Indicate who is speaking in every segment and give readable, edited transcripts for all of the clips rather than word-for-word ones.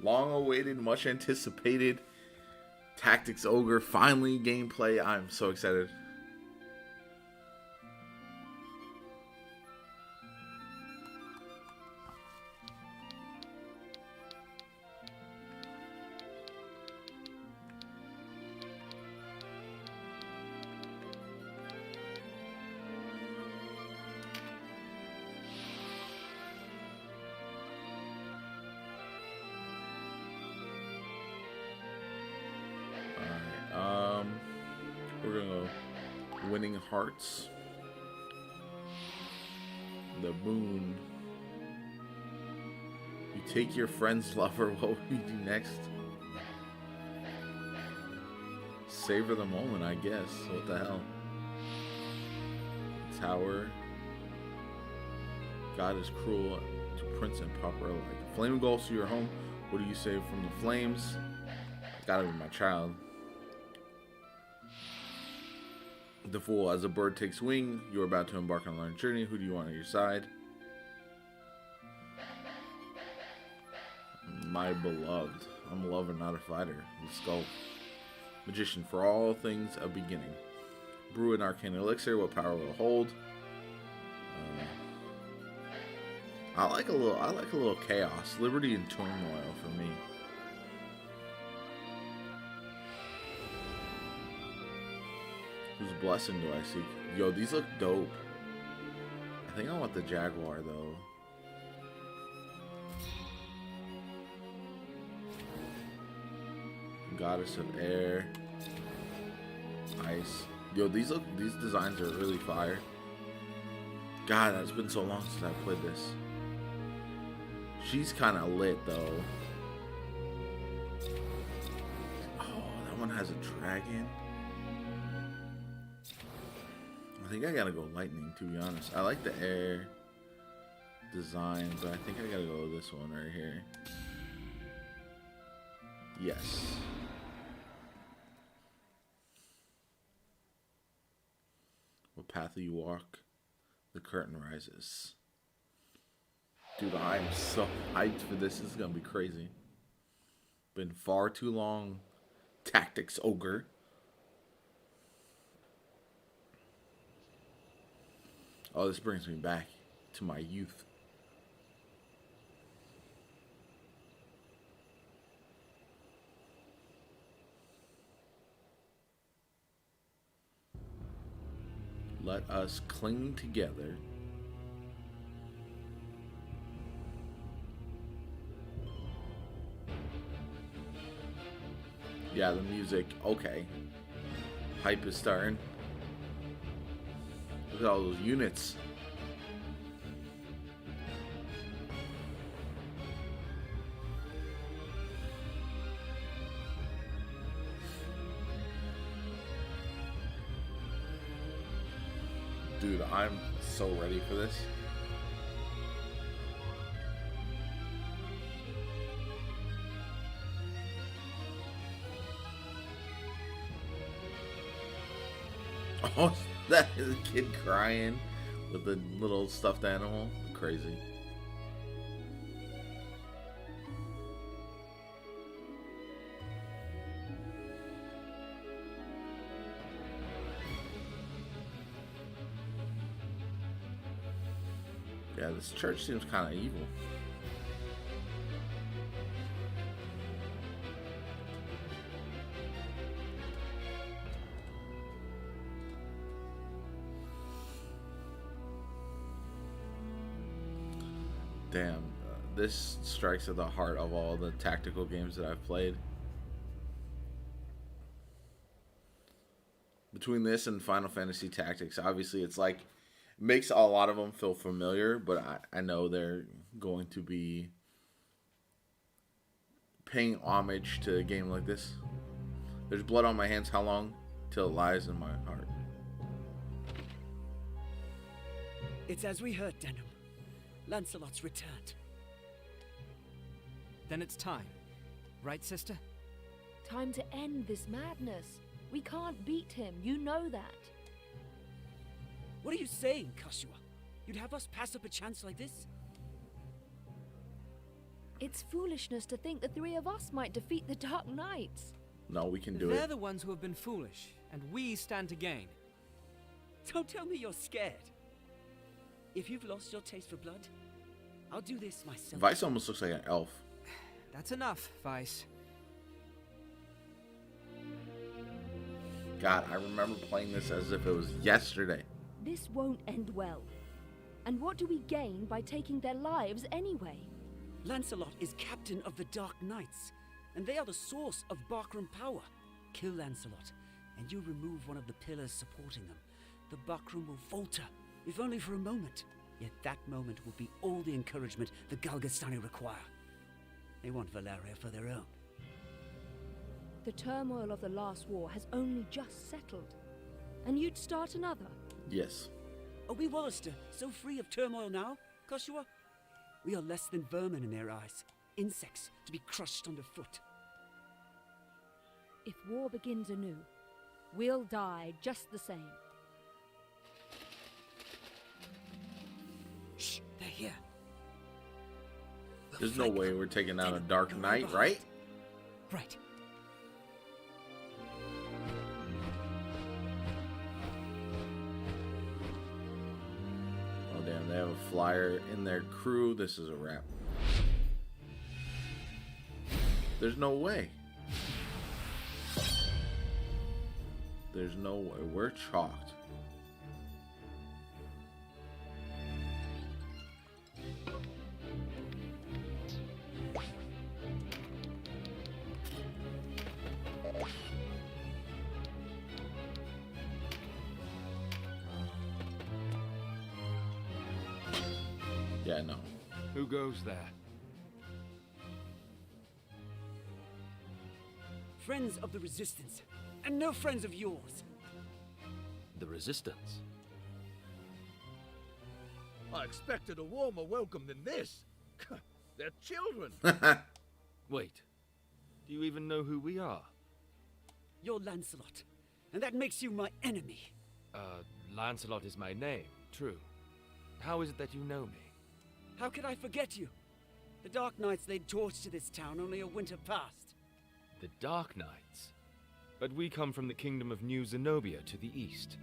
Speaker 1: Long-awaited, much anticipated Tactics Ogre finally gameplay. I'm so excited. We're gonna go winning hearts. The moon. You take your friend's lover. What will you do next? Savor the moment, I guess. What the hell? Tower. God is cruel to prince and pauper alike. Flame goes to your home. What do you save from the flames? Gotta be my child. The fool, as a bird takes wing, you are about to embark on a long journey. Who do you want on your side? My beloved. I'm a lover, not a fighter. Let's go. Magician, for all things a beginning. Brew an arcane elixir. What power will it hold? I like a little chaos, liberty, and turmoil for me. Whose blessing do I seek? Yo, these look dope. I think I want the Jaguar though. Goddess of air, ice. Yo, these designs are really fire. God, it's been so long since I played this. She's kind of lit though. Oh, that one has a dragon. I think I gotta go lightning, to be honest. I like the air design, but I think I gotta go with this one right here. Yes. What path do you walk? The curtain rises. Dude, I'm so hyped for this. This is gonna be crazy. Been far too long. Tactics Ogre. Oh, this brings me back to my youth. Let us cling together. Yeah, the music. Okay. Hype is starting. Look at all those units. Dude, I'm so ready for this. Oh, that is a kid crying with the little stuffed animal. Crazy. Yeah, this church seems kind of evil. Damn, this strikes at the heart of all the tactical games that I've played. Between this and Final Fantasy Tactics, obviously it's like, makes a lot of them feel familiar, but I know they're going to be paying homage to a game like this. There's blood on my hands. How long till it lies in my heart?
Speaker 2: It's as we heard, Denham. Lancelot's returned.
Speaker 3: Then it's time. Right, sister?
Speaker 4: Time to end this madness. We can't beat him, you know that.
Speaker 2: What are you saying, Kasua? You'd have us pass up a chance like this?
Speaker 4: It's foolishness to think the three of us might defeat the Dark Knights.
Speaker 1: No, we can do
Speaker 3: They're
Speaker 1: it.
Speaker 3: the ones who have been foolish, and we stand to gain.
Speaker 2: Don't tell me you're scared. If you've lost your taste for blood, I'll do this myself.
Speaker 1: Vice almost looks like an elf.
Speaker 3: That's enough, Vice.
Speaker 1: God, I remember playing this as if it was yesterday.
Speaker 4: This won't end well. And what do we gain by taking their lives anyway?
Speaker 2: Lancelot is captain of the Dark Knights, and they are the source of Barkram power. Kill Lancelot, and you remove one of the pillars supporting them. The Barkram will falter, if only for a moment. Yet that moment will be all the encouragement the Galgastani require. They want Valeria for their own.
Speaker 4: The turmoil of the last war has only just settled. And you'd start another?
Speaker 1: Yes.
Speaker 2: Are we Wallister so free of turmoil now, Koshua? We are less than vermin in their eyes, insects to be crushed underfoot.
Speaker 4: If war begins anew, we'll die just the same.
Speaker 2: Shh, they're here.
Speaker 1: There's no way we're taking out a Dark Knight, right?
Speaker 2: Right.
Speaker 1: Oh damn, they have a flyer in their crew. This is a wrap. There's no way. There's no way. We're chalked. Yeah, no.
Speaker 5: Who goes there?
Speaker 2: Friends of the Resistance, and no friends of yours.
Speaker 5: The Resistance.
Speaker 6: I expected a warmer welcome than this. They're children.
Speaker 5: Wait, do you even know who we are?
Speaker 2: You're Lancelot, and that makes you my enemy.
Speaker 5: Lancelot is my name, true. How is it that you know me?
Speaker 2: How could I forget you? The Dark Knights laid torch to this town only a winter past.
Speaker 5: The Dark Knights? But we come from the kingdom of New Zenobia to the east.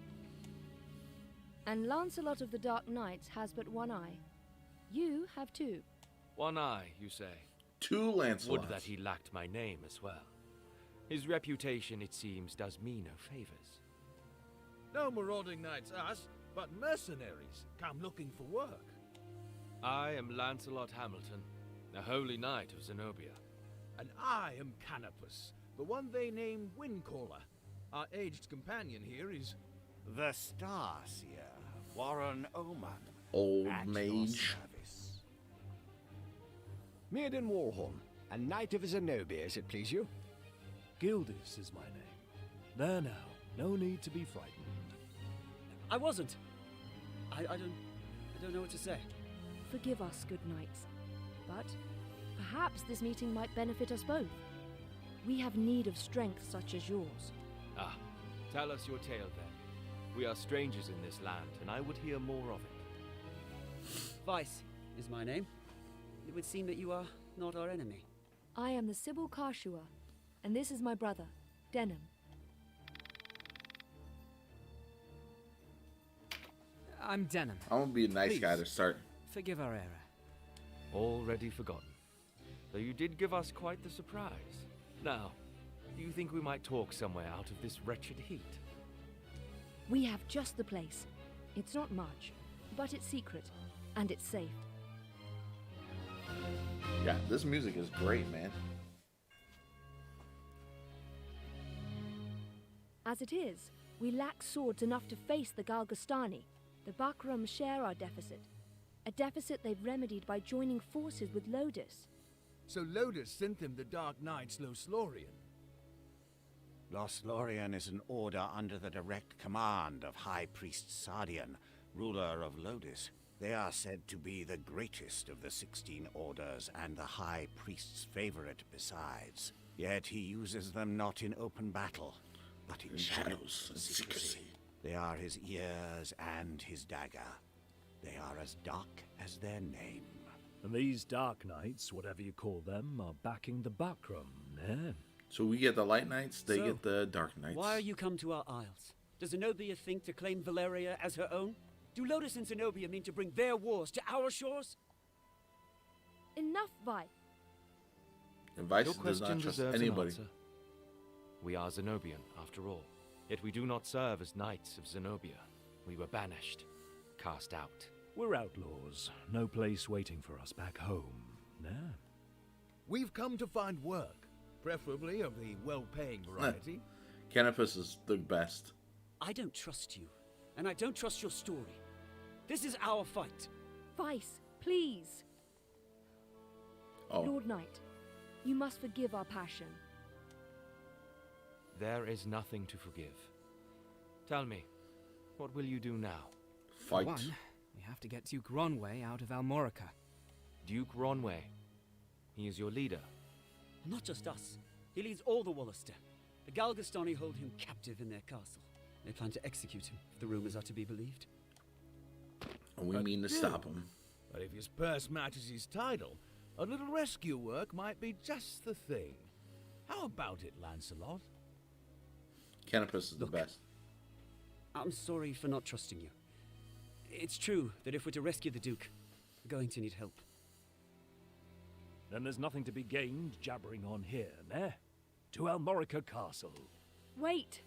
Speaker 4: And Lancelot of the Dark Knights has but one eye. You have two.
Speaker 5: One eye, you say?
Speaker 1: Two Lancelots.
Speaker 5: Would that he lacked my name as well. His reputation, it seems, does me no favors.
Speaker 6: No marauding knights us, but mercenaries come looking for work.
Speaker 5: I am Lancelot Hamilton, a holy knight of Zenobia.
Speaker 6: And I am Canopus, the one they name Windcaller. Our aged companion here is...
Speaker 7: The Starseer, Warren Oman.
Speaker 1: Old
Speaker 7: at your
Speaker 1: mage.
Speaker 7: service.
Speaker 8: Mirden Warhorn, a knight of Zenobia, as it please you.
Speaker 9: Gildis is my name. There now, no need to be frightened.
Speaker 2: I wasn't. I don't know what to say.
Speaker 4: Forgive us, good knights. But perhaps this meeting might benefit us both. We have need of strength such as yours.
Speaker 5: Ah, tell us your tale then. We are strangers in this land, and I would hear more of it.
Speaker 2: Vice is my name. It would seem that you are not our enemy.
Speaker 4: I am the Sybil Karshua, and this is my brother, Denham.
Speaker 3: I'm Denham.
Speaker 1: I'm gonna be a nice guy to
Speaker 3: Please.
Speaker 1: start.
Speaker 3: Forgive our error.
Speaker 5: Already forgotten. Though you did give us quite the surprise. Now, do you think we might talk somewhere out of this wretched heat?
Speaker 4: We have just the place. It's not much, but it's secret, and it's safe.
Speaker 1: Yeah, this music is great, man.
Speaker 4: As it is, we lack swords enough to face the Galgastani. The Bakram share our deficit. A deficit they've remedied by joining forces with Lodis.
Speaker 6: So Lodis sent them the Dark Knights Loslorian.
Speaker 7: Loslorian is an order under the direct command of High Priest Sardian, ruler of Lodis. They are said to be the greatest of the 16 orders and the High Priest's favorite besides. Yet he uses them not in open battle, but in shadows and secrecy. They are his ears and his dagger. They are as dark as their name.
Speaker 9: And these Dark Knights, whatever you call them, are backing the Buckram, eh?
Speaker 1: So we get the Light Knights, they
Speaker 2: So,
Speaker 1: get the Dark Knights.
Speaker 2: Why are you come to our isles? Does Zenobia think to claim Valeria as her own? Do Lotus and Zenobia mean to bring their wars to our shores?
Speaker 4: Enough, Vi.
Speaker 1: And Vice
Speaker 5: Your
Speaker 1: does not
Speaker 5: question
Speaker 1: trust
Speaker 5: deserves an
Speaker 1: anybody.
Speaker 5: answer. We are Zenobian, after all. Yet we do not serve as knights of Zenobia. We were banished, cast out.
Speaker 9: We're outlaws. No place waiting for us back home, eh?
Speaker 6: We've come to find work, preferably of the well-paying variety.
Speaker 1: Canopus is the best.
Speaker 2: I don't trust you, and I don't trust your story. This is our fight.
Speaker 4: Vice, please.
Speaker 1: Oh,
Speaker 4: Lord Knight, you must forgive our passion.
Speaker 5: There is nothing to forgive. Tell me, what will you do now?
Speaker 1: fight.
Speaker 3: One, we have to get Duke Ronway out of Almorica.
Speaker 5: Duke Ronway. He is your leader.
Speaker 2: Not just us. He leads all the Wallister. The Galgastani hold him captive in their castle. They plan to execute him, if the rumors are to be believed.
Speaker 1: And we mean to stop him.
Speaker 6: But if his purse matches his title, a little rescue work might be just the thing. How about it, Lancelot?
Speaker 1: Canopus is the
Speaker 2: Look.
Speaker 1: best.
Speaker 2: I'm sorry for not trusting you. It's true that if we're to rescue the Duke, we're going to need help.
Speaker 9: Then there's nothing to be gained jabbering on here, eh? To Almorica Castle.
Speaker 4: Wait.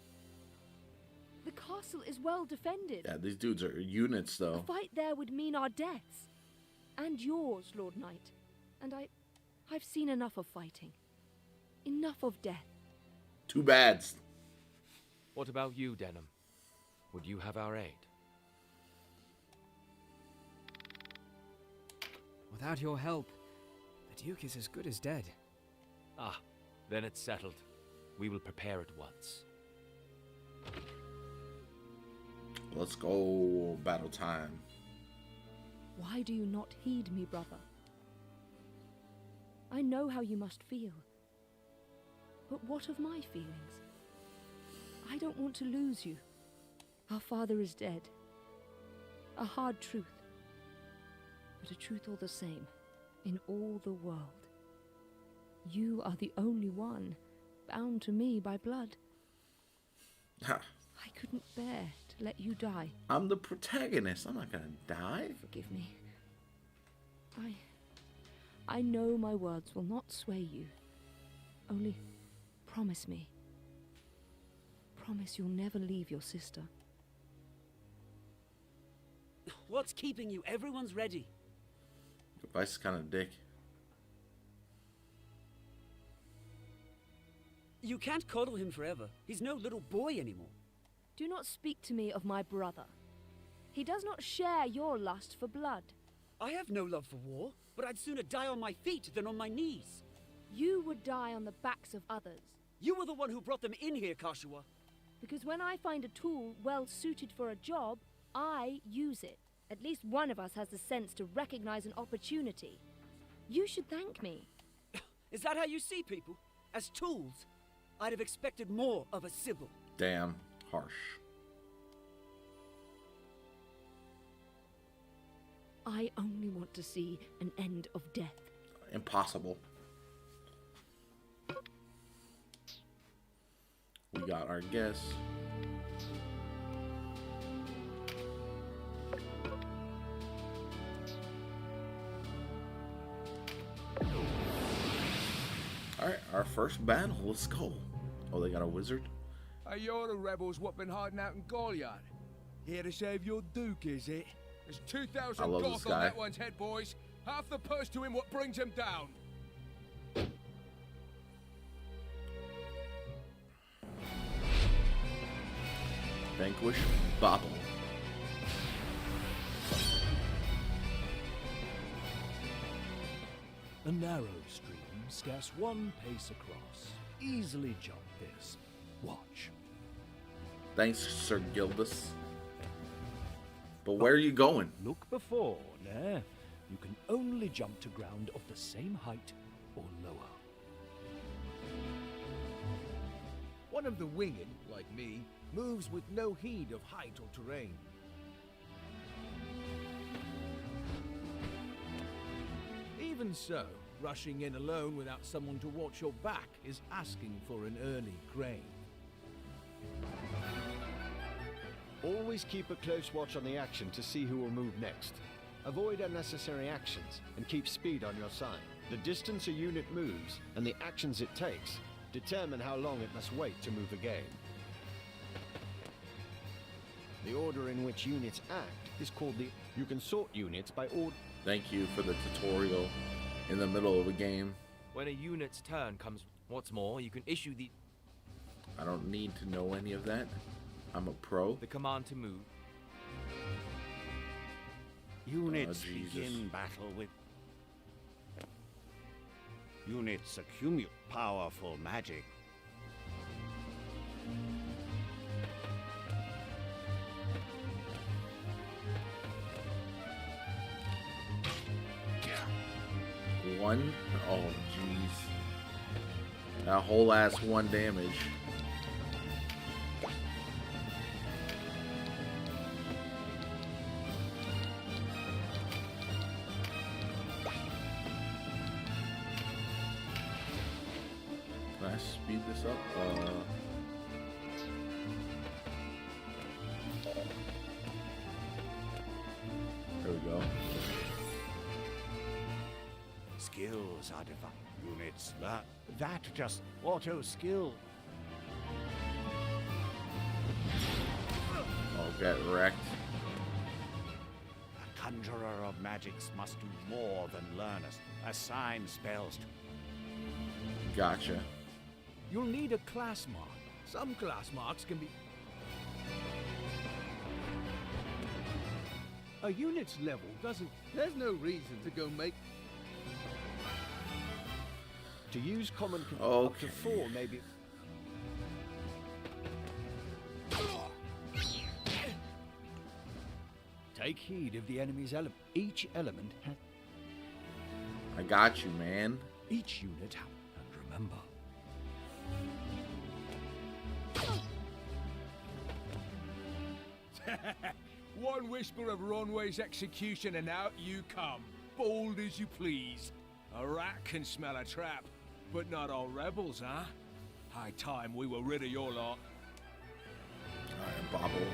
Speaker 4: The castle is well defended.
Speaker 1: Yeah, these dudes are units,
Speaker 4: A
Speaker 1: though.
Speaker 4: fight there would mean our deaths. And yours, Lord Knight. And I've seen enough of fighting. Enough of death.
Speaker 1: Too bad.
Speaker 5: What about you, Denham? Would you have our aid?
Speaker 3: Without your help, the Duke is as good as dead.
Speaker 5: Ah, then it's settled. We will prepare at once.
Speaker 1: Let's go. Battle time.
Speaker 4: Why do you not heed me, brother? I know how you must feel. But what of my feelings? I don't want to lose you. Our father is dead. A hard truth. But a truth all the same, in all the world. You are the only one bound to me by blood.
Speaker 1: Ha.
Speaker 4: I couldn't bear to let you die.
Speaker 1: I'm the protagonist. I'm not gonna die.
Speaker 4: Forgive me. I know my words will not sway you. Only promise me. Promise you'll never leave your sister.
Speaker 2: What's keeping you? Everyone's ready.
Speaker 1: Vice is kind of dick.
Speaker 2: You can't coddle him forever. He's no little boy anymore.
Speaker 4: Do not speak to me of my brother. He does not share your lust for blood.
Speaker 2: I have no love for war, but I'd sooner die on my feet than on my knees.
Speaker 4: You would die on the backs of others.
Speaker 2: You were the one who brought them in here, Kashua.
Speaker 4: Because when I find a tool well suited for a job, I use it. At least one of us has the sense to recognize an opportunity. You should thank me.
Speaker 2: Is that how you see people? As tools? I'd have expected more of a Sybil.
Speaker 1: Damn harsh.
Speaker 4: I only want to see an end of death.
Speaker 1: Impossible. We got our guess. Alright, our first battle. Let's go. Oh, they got a wizard?
Speaker 6: Are you the rebels what been hiding out in Goliard? Here to save your Duke, is it? There's 2,000
Speaker 1: I love
Speaker 6: goth
Speaker 1: this
Speaker 6: on
Speaker 1: guy.
Speaker 6: that one's head, boys. Half the purse to him what brings him down.
Speaker 1: Vanquish Bobble.
Speaker 9: A narrow stream, scarce one pace across. Easily jump this. Watch.
Speaker 1: Thanks, Sir Gildas. But where are you going?
Speaker 9: Look before, nah. You can only jump to ground of the same height or lower.
Speaker 6: One of the winged, like me, moves with no heed of height or terrain. Even so, rushing in alone without someone to watch your back is asking for an early grave.
Speaker 8: Always keep a close watch on the action to see who will move next. Avoid unnecessary actions and keep speed on your side. The distance a unit moves and the actions it takes determine how long it must wait to move again. The order in which units act is called the... You can sort units by order...
Speaker 1: Thank you for the tutorial in the middle of a game.
Speaker 5: When a unit's turn comes, what's more, you can issue
Speaker 1: I don't need to know any of that. I'm a pro.
Speaker 5: the command to move.
Speaker 7: Units
Speaker 1: Jesus.
Speaker 7: begin battle with... Units accumulate powerful magic.
Speaker 1: One? Oh, jeez. That whole ass one damage. Can I speed this up? There we go.
Speaker 7: Skills are defined. Units learn. That just auto skill.
Speaker 1: Oh, get wrecked.
Speaker 7: A conjurer of magics must do more than learn assign spells to.
Speaker 1: Gotcha.
Speaker 6: You'll need a class mark. Some class marks can be... A unit's level doesn't... There's no reason to go make...
Speaker 8: To use common... Up to
Speaker 1: Okay.
Speaker 8: 4 maybe...
Speaker 3: Take heed of the enemy's element. Each element has...
Speaker 1: I got you, man.
Speaker 3: Each unit has... And remember...
Speaker 6: One whisper of Ronway's execution and out you come, bold as you please. A rat can smell a trap, but not all rebels, huh? High time we were rid of your lot.
Speaker 1: Alright, bobble.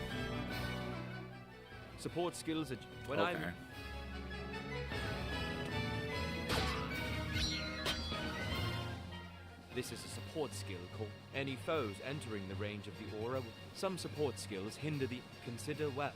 Speaker 5: Support skills are... When
Speaker 1: Okay.
Speaker 5: I'm... This is a support skill called any foes entering the range of the aura. Some support skills hinder the... Consider well.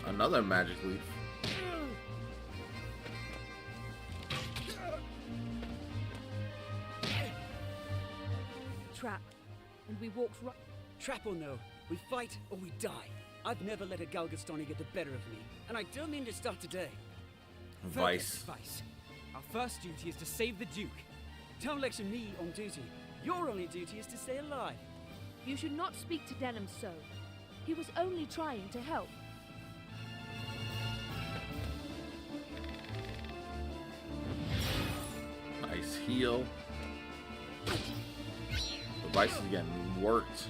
Speaker 1: Another magic leaf.
Speaker 4: Trap. And we walked right...
Speaker 2: Trap or no, we fight or we die. I've never let a Galgastani get the better of me, and I don't mean to start today.
Speaker 1: Vice.
Speaker 2: Vice. Our first duty is to save the Duke. Don't lecture me on duty. Your only duty is to stay alive.
Speaker 4: You should not speak to Denham so. He was only trying to help.
Speaker 1: Nice heal. The Vice is getting worked.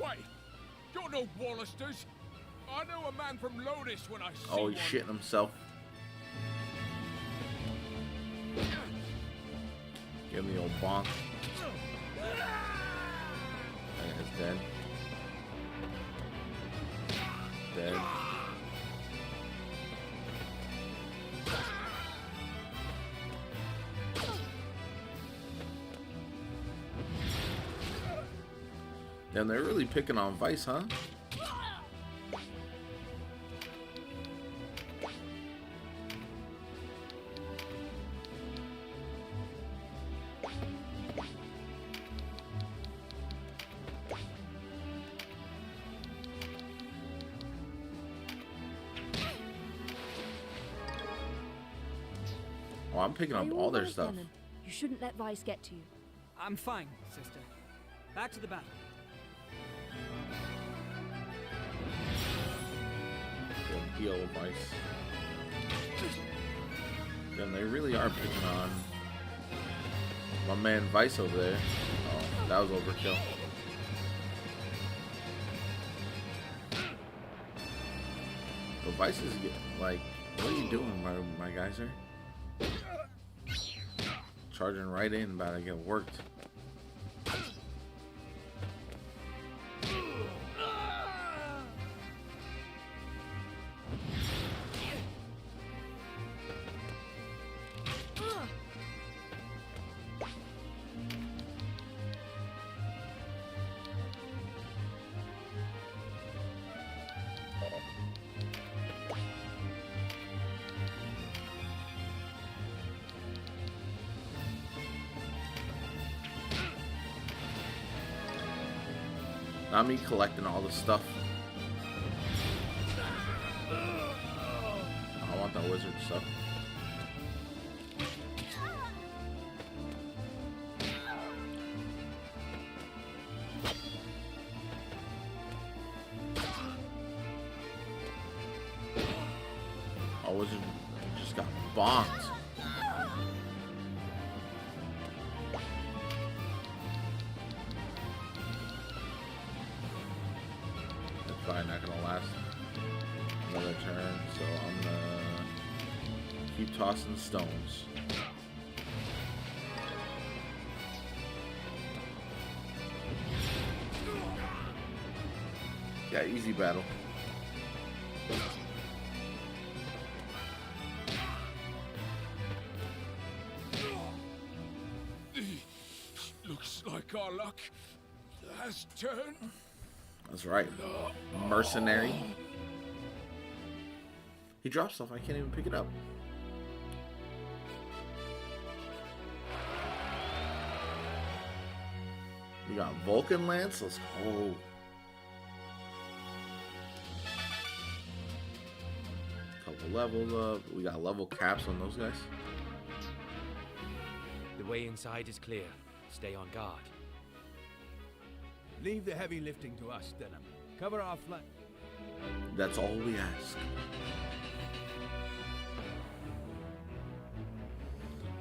Speaker 6: Wait, you're no Wallisters. I know a man from Lotus when I see
Speaker 1: Oh,
Speaker 6: one.
Speaker 1: he's shitting himself. Give him the old bonk. That guy's dead. Dead. Damn, they're really picking on Vice, huh? Oh, I'm picking
Speaker 4: Are
Speaker 1: up
Speaker 4: you
Speaker 1: all their
Speaker 4: right,
Speaker 1: stuff.
Speaker 4: Denon? You shouldn't let Vice get to you.
Speaker 3: I'm fine, sister. Back to the battle.
Speaker 1: Good heal, Vice. Then they really are picking on my man Vice over there. Oh, that was overkill. But Vice is like, what are you doing, my geyser? Charging right in, about to get worked. Not me collecting all the stuff. I want that wizard stuff. Our wizard just got bombed. Probably not gonna last another turn, so I'm gonna keep tossing stones. Yeah, easy battle.
Speaker 6: Looks like our luck has turned.
Speaker 1: That's right. Mercenary. He dropped stuff. I can't even pick it up. We got Vulcan Lance. Let's go. Couple levels up. We got level caps on those guys.
Speaker 5: The way inside is clear. Stay on guard.
Speaker 6: Leave the heavy lifting to us, Denon. Cover our flank.
Speaker 1: That's all we ask.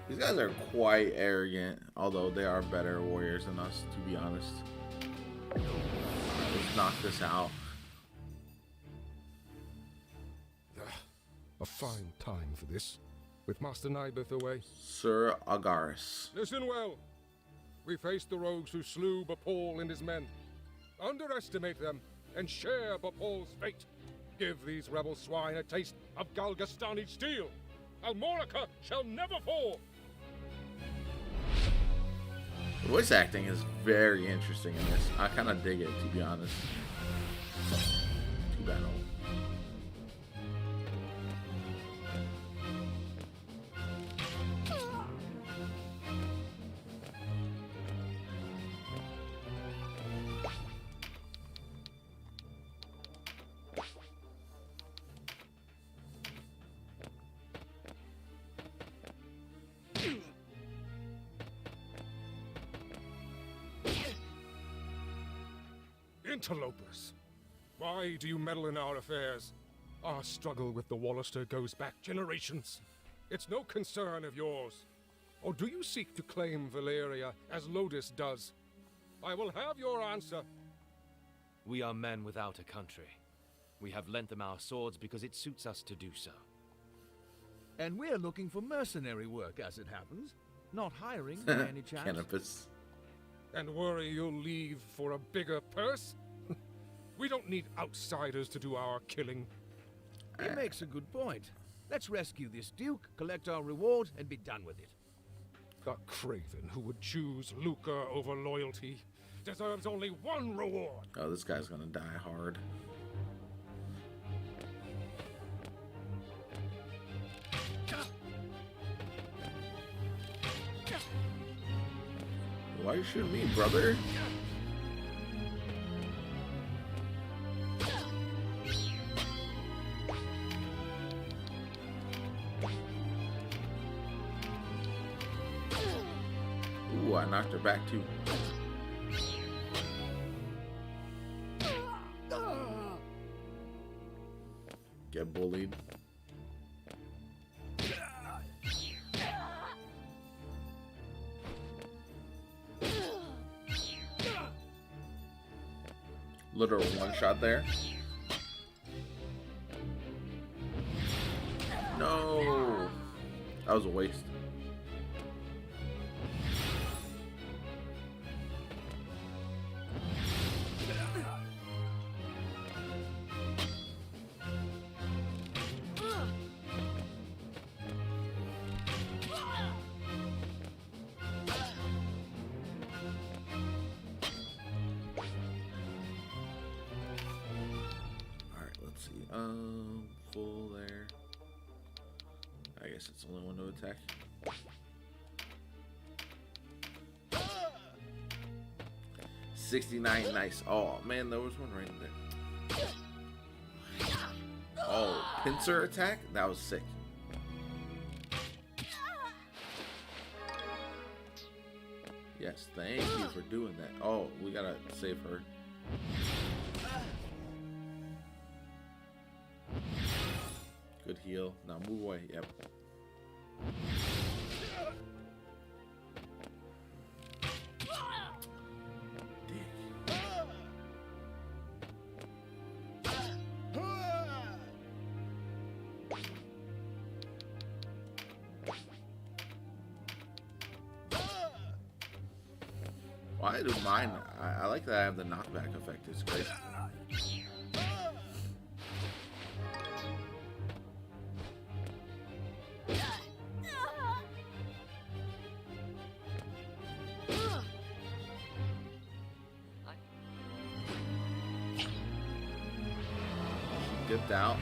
Speaker 1: These guys are quite arrogant, although they are better warriors than us, to be honest. Let's knock this out.
Speaker 10: A fine time for this, with Master Nibeth away.
Speaker 1: Sir Agaris.
Speaker 10: Listen well. We faced the rogues who slew Bapal and his men. Underestimate them and share Bapal's fate. Give these rebel swine a taste of Galgastani steel. Almorica shall never fall.
Speaker 1: The voice acting is very interesting in this. I kind of dig it, to be honest. Too bad.
Speaker 10: Interlopers. Why do you meddle in our affairs? Our struggle with the Wallister goes back generations. It's no concern of yours. Or do you seek to claim Valeria as Lodis does? I will have your answer.
Speaker 5: We are men without a country. We have lent them our swords because it suits us to do so.
Speaker 11: And we're looking for mercenary work, as it happens. Not hiring, by any chance.
Speaker 1: Cannabis.
Speaker 10: And worry you'll leave for a bigger purse? We don't need outsiders to do our killing.
Speaker 11: He makes a good point. Let's rescue this duke, collect our reward, and be done with it.
Speaker 10: The craven who would choose lucre over loyalty deserves only one reward.
Speaker 1: Oh, this guy's gonna die hard. Why are you shooting me, brother? Ooh, I knocked her back too. Get bullied. Literal one shot there. No, that was a waste. Full there. I guess it's the only one to attack. $69, nice. Oh man, there was one right there. Oh, pincer attack? That was sick. Yes, thank you for doing that. Oh, we gotta save her. Good heal. Now move away. Yep. Well, I don't mind. I like that I have the knockback effect. It's great. Dipped out.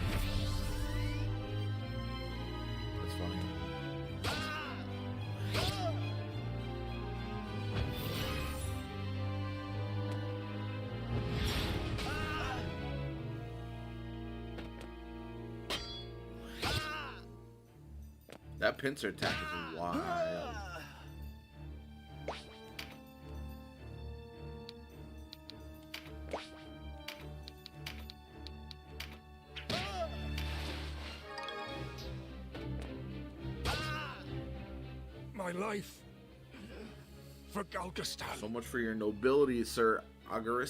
Speaker 1: That's funny. That pincer attack is wild.
Speaker 10: My life for Galgastan.
Speaker 1: So much for your nobility, Sir Ogre.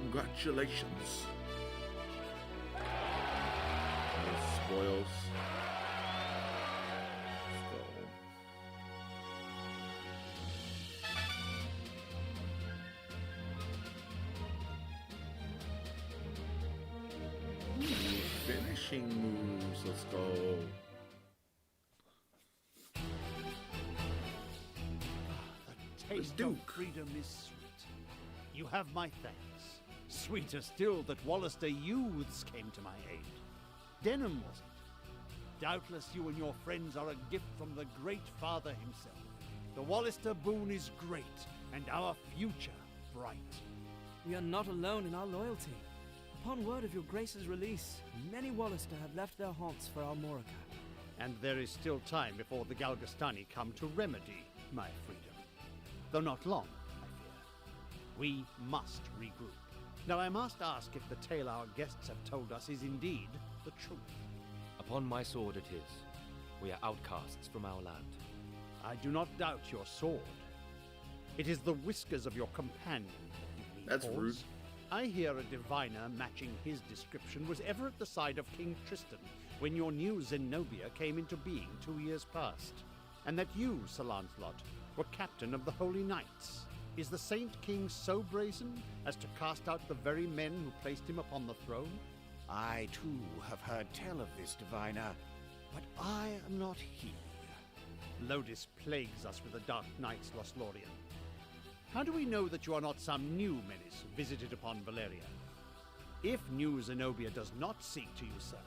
Speaker 1: Congratulations. Spoils. Let's go. Finishing moves. Let's go.
Speaker 7: The taste of freedom is sweet. You have my thanks. Sweeter still that Wallister youths came to my aid. Denham was it. Doubtless you and your friends are a gift from the great father himself. The Wallister boon is great, and our future bright.
Speaker 3: We are not alone in our loyalty. Upon word of your grace's release, many Wallister have left their haunts for Almorica.
Speaker 7: And there is still time before the Galgastani come to remedy my freedom. Though not long, I fear. We must regroup. Now I must ask if the tale our guests have told us is indeed the truth.
Speaker 5: Upon my sword it is. We are outcasts from our land.
Speaker 7: I do not doubt your sword. It is the whiskers of your companion that give me
Speaker 1: That's
Speaker 7: pause.
Speaker 1: rude.
Speaker 7: I hear a diviner matching his description was ever at the side of King Tristan when your new Zenobia came into being 2 years past, and that you, Sir Lancelot, were captain of the Holy Knights. Is the Saint King so brazen as to cast out the very men who placed him upon the throne?
Speaker 12: I too have heard tell of this diviner, but I am not he.
Speaker 7: Lodis plagues us with the Dark Knights, Lothlorien. How do we know that you are not some new menace visited upon Valeria? If new Zenobia does not seek to usurp,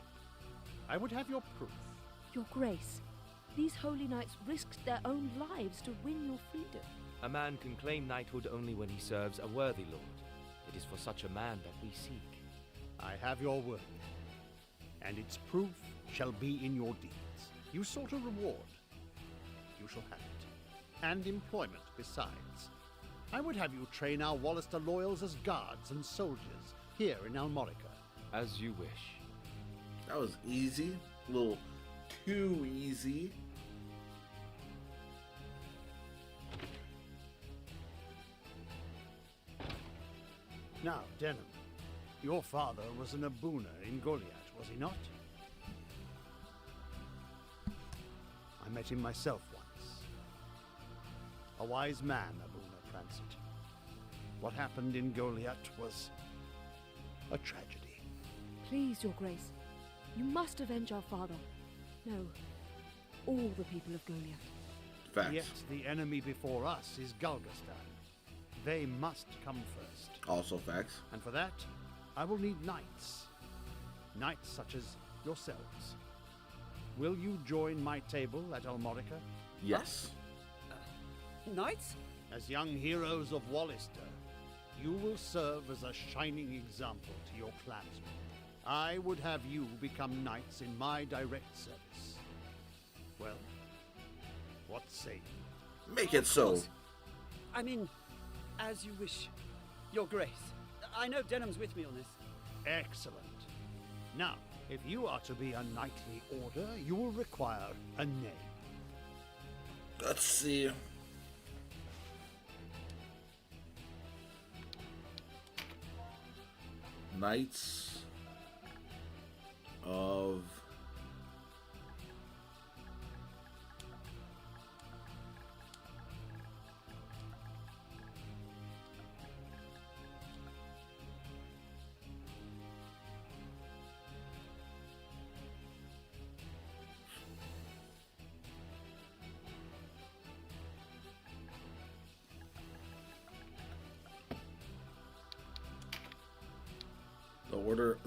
Speaker 7: I would have your proof.
Speaker 4: Your Grace, these holy knights risked their own lives to win your freedom.
Speaker 5: A man can claim knighthood only when he serves a worthy lord. It is for such a man that we seek.
Speaker 7: I have your word, and its proof
Speaker 12: shall be in your deeds. You sought a reward. You shall have it. And employment besides. I would have you train our Wallister loyals as guards and soldiers here in Almorica.
Speaker 5: As you wish.
Speaker 1: That was easy. A little too easy.
Speaker 12: Now, Denham, your father was an Abuna in Goliath, was he not? I met him myself once. A wise man, Abuna Prancet. What happened in Goliath was a tragedy.
Speaker 4: Please, Your Grace. You must avenge our father. No, all the people of Goliath.
Speaker 1: Facts.
Speaker 12: Yet the enemy before us is Galgastan. They must come first.
Speaker 1: Also facts.
Speaker 12: And for that, I will need knights. Knights such as yourselves. Will you join my table at Almorica?
Speaker 1: Yes.
Speaker 2: Knights?
Speaker 12: As young heroes of Wallister, you will serve as a shining example to your clansmen. I would have you become knights in my direct service. Well, what say you?
Speaker 1: Make it so.
Speaker 2: I mean, as you wish, Your Grace. I know Denham's with me on this.
Speaker 12: Excellent. Now, if you are to be a knightly order, you will require a name.
Speaker 1: Let's see. Knights of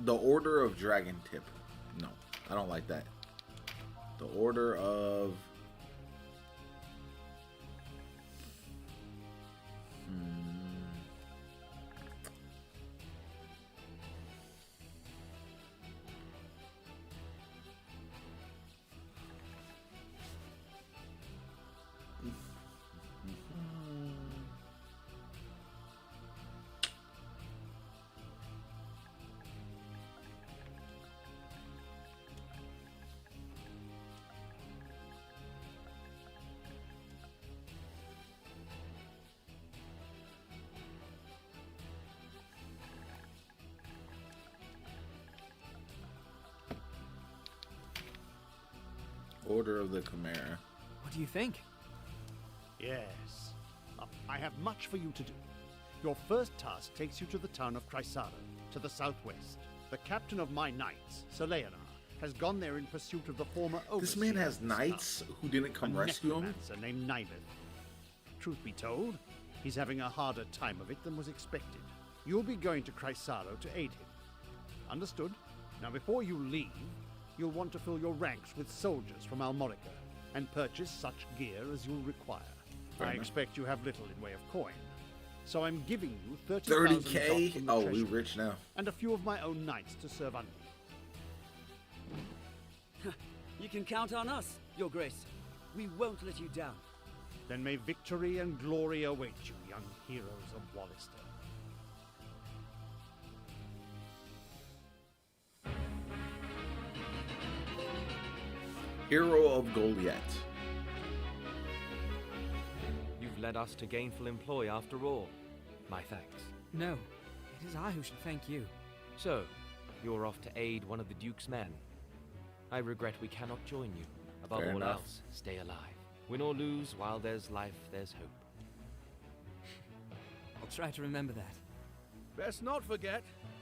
Speaker 1: the Order of Dragon Tip. No, I don't like that. The Order of Order of the Chimera.
Speaker 3: What do you think?
Speaker 12: Yes. I have much for you to do. Your first task takes you to the town of Chrysara, to the southwest. The captain of my knights, Seleanar, has gone there in pursuit of the former overseer.
Speaker 1: This man has
Speaker 12: of this
Speaker 1: knights
Speaker 12: town,
Speaker 1: who didn't come
Speaker 12: a
Speaker 1: rescue him.
Speaker 12: necromancer named Nibeth. Truth be told, he's having a harder time of it than was expected. You'll be going to Chrysaro to aid him. Understood? Now, before you leave, you'll want to fill your ranks with soldiers from Almorica and purchase such gear as you'll require.
Speaker 1: Fair
Speaker 12: I
Speaker 1: enough.
Speaker 12: expect you have little in way of coin, so I'm giving you 30,000 gold
Speaker 1: 30K?
Speaker 12: from the
Speaker 1: Oh, we
Speaker 12: treasury
Speaker 1: rich now.
Speaker 12: and a few of my own knights to serve under you.
Speaker 2: You can count on us, Your Grace. We won't let you down.
Speaker 12: Then may victory and glory await you, young heroes of Wallister.
Speaker 1: Hero of Goliath.
Speaker 5: You've led us to gainful employ after all. My thanks.
Speaker 3: No, it is I who should thank you.
Speaker 5: So, you're off to aid one of the Duke's men. I regret we cannot join you. Above
Speaker 1: Fair
Speaker 5: all
Speaker 1: enough.
Speaker 5: else, stay alive. Win or lose, while there's life, there's hope.
Speaker 3: I'll try to remember that.
Speaker 11: Best not forget,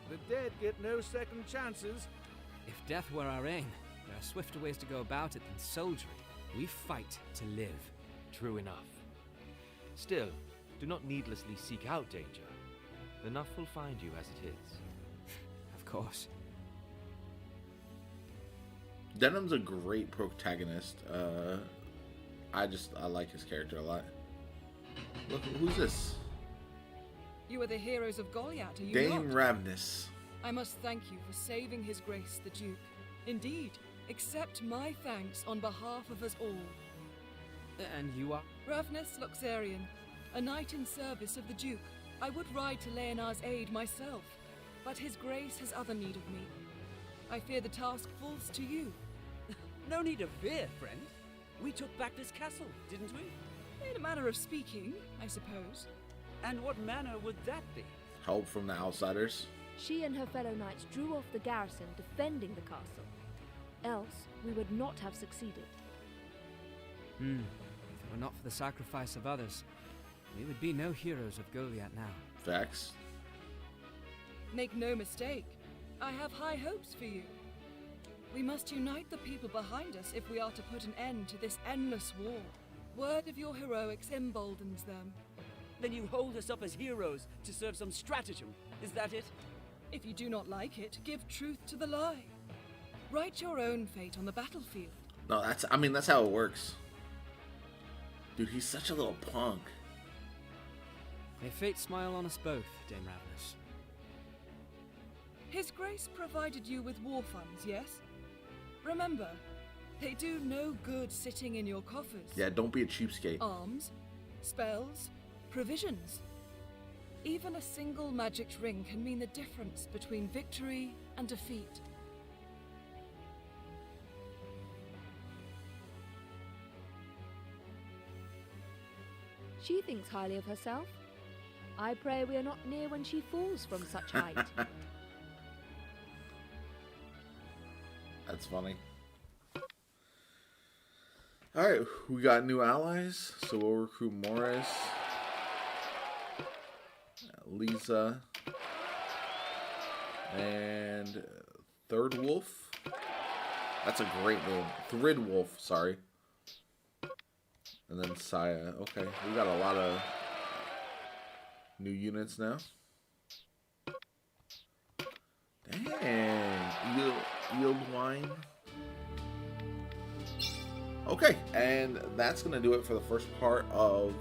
Speaker 11: the dead get no second chances.
Speaker 3: If death were our aim, there are swifter ways to go about it than soldiery. We fight to live.
Speaker 5: True enough. Still, do not needlessly seek out danger. Enough will find you as it is.
Speaker 3: Of course.
Speaker 1: Denham's a great protagonist. I like his character a lot. Look, who's this?
Speaker 13: You are the heroes of Goliath, are you
Speaker 1: Dame
Speaker 13: not?
Speaker 1: Ravnus.
Speaker 13: I must thank you for saving His Grace the Duke. Indeed, accept my thanks on behalf of us all.
Speaker 3: And you are?
Speaker 13: Ravnus Loxarian, a knight in service of the Duke. I would ride to Leonar's aid myself, but his grace has other need of me. I fear the task falls to you.
Speaker 2: No need of fear, friend. We took back this castle, didn't we?
Speaker 13: In a manner of speaking, I suppose.
Speaker 2: And what manner would that be?
Speaker 1: Help from the outsiders.
Speaker 4: She and her fellow knights drew off the garrison defending the castle. Else, we would not have succeeded.
Speaker 3: If it were not for the sacrifice of others, we would be no heroes of Goliath now.
Speaker 1: Facts.
Speaker 13: Make no mistake, I have high hopes for you. We must unite the people behind us if we are to put an end to this endless war. Word of your heroics emboldens them.
Speaker 2: Then you hold us up as heroes to serve some stratagem, is that it?
Speaker 13: If you do not like it, give truth to the lie. Write your own fate on the battlefield.
Speaker 1: No, that's how it works. Dude, he's such a little punk.
Speaker 3: May fate smile on us both, Dame Ravnus.
Speaker 13: His Grace provided you with war funds, yes? Remember, they do no good sitting in your coffers.
Speaker 1: Yeah, don't be a cheapskate.
Speaker 13: Arms, spells, provisions. Even a single magic ring can mean the difference between victory and defeat.
Speaker 4: She thinks highly of herself. I pray we are not near when she falls from such height.
Speaker 1: That's funny. Alright, we got new allies, so we'll recruit Morris, Lisa, and Third Wolf. That's a great name. Thrid Wolf, sorry. And then Saya. Okay, we got a lot of new units now. Dang. Yield wine. Okay, and that's going to do it for the first part of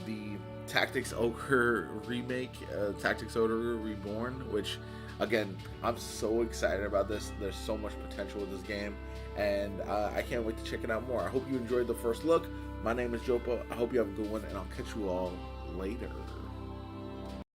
Speaker 1: the Tactics Ogre remake, Tactics Ogre Reborn, which, again, I'm so excited about this. There's so much potential with this game, and I can't wait to check it out more. I hope you enjoyed the first look. My name is Jopa. I hope you have a good one, and I'll catch you all later.